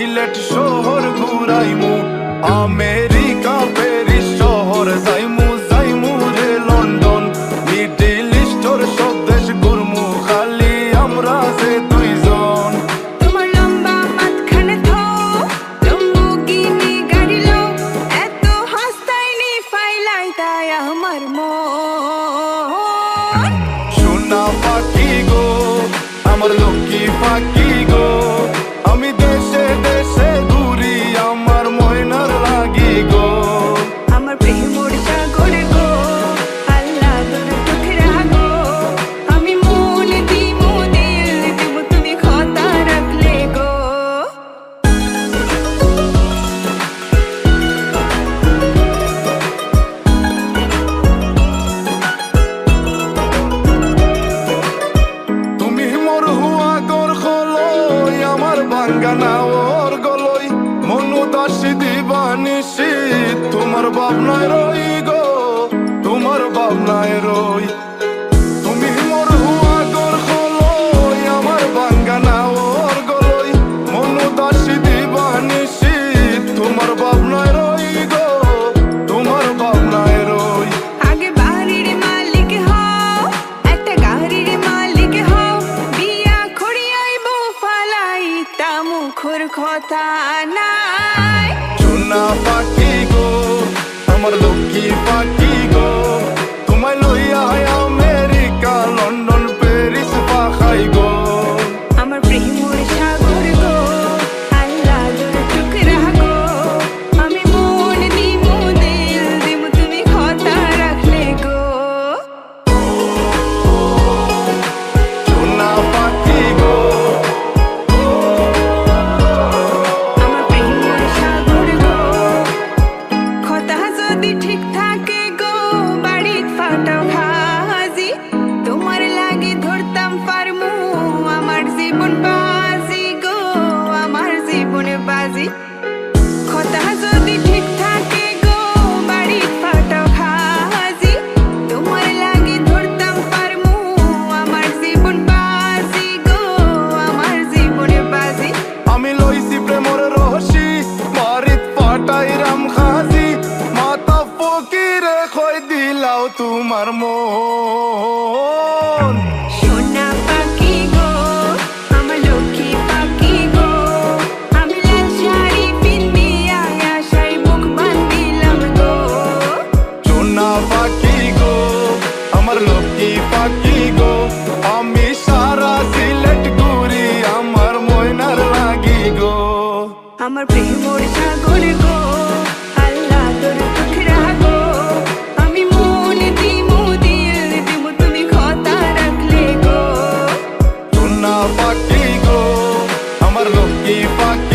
সিলেট শহর ঘুরাইমু, America Paris শহর যাইমু, যাইমু রে লন্ডন, মিডল ইস্টর সব দেশ ঘুরমু, খালি আমরা যে দুইজন। তোমার লম্বা মাঝখানে থো লম্বুগিনি গাড়ি লো, এত হাসতাইনি ফাইলাই তাই আমার মন। সোনা পাখি গো আমার লক্ষ্মী পাখি গো, আমি দেশে দেশে ঘুরি আমার ময়নার লাগি গো। আমার প্রেমর সাগর গো, আল্লাহ তোর চোখের গো, আমি মন দিমু দিল দিমু তুমি কথা রাখলে গো। তুমি মোর হুয়া গর খলই আমার বাঙ্গানা ওর গলই, মনু দাসী দিবানিসি তোমার ভাবনায় রই গো, তোমার ভাবনায় রই। তুমি মোর হুয়া গর খলই আমার বাঙ্গানা ওর গলই, মনু দাসী দিবানিসি তোমার ভাবনায় রই গো, তোমার ভাবনায় রই। আগে বাড়ির মালিক হও, একটা গাড়ির মালিক হও, বিয়া খড়িয়াইব ফালাই তা মুখর কথা নাই। সোনা পাখি গো আমার লক্ষ্মী পাখি গো, তোমায় লইয়া আমেরিকা লন্ডন প্যারিস পাখাই গো। আমার প্রেমর সাগর গো, আল্লাহ তোর টুকরা গো, আমি মন দিমু দিল দিমু তুমি কথা রাখলে গো। সোনা পাখি গো আমার প্রেমর সাগর গো, কথা যদি ঠিক থাকে গো, বাড়িত ফাটাও হাজি, তোমার লাগি ধরতাম পারমু আমার জীবন বাজি গো, আমার জীবন বাজি। কথা যদি ঠিক থাকে গো, বাড়িত ফাটাও হাজি, তোমার লাগি ধরতাম পারমু আমার জীবন বাজি গো, আমার জীবন বাজি। আমি লইছি প্রেমর রহসি মারিত পাটাই রাম খাজি, মাতা ফকিরে খই দিলাও তোমার মন। সোনা পাখি গো আমার লক্ষ্মী পাখি গো, আমি লাল শাড়ি পিন্দিয়া আশায় মুখ বান্ধিলাম গো। সোনা পাখি গো আমার লক্ষ্মী পাখি গো, আমি সারা সিলেট ঘুরি আমার ময়নার লাগি গো। আমার প্রেমর সাগর গো, আল্লাহ তোর টুকরা গো, আমি মন দিমু দিল দিমু তুমি কথা রাখলে গো। সোনা পাখি গো আমার লক্ষ্মী পাখি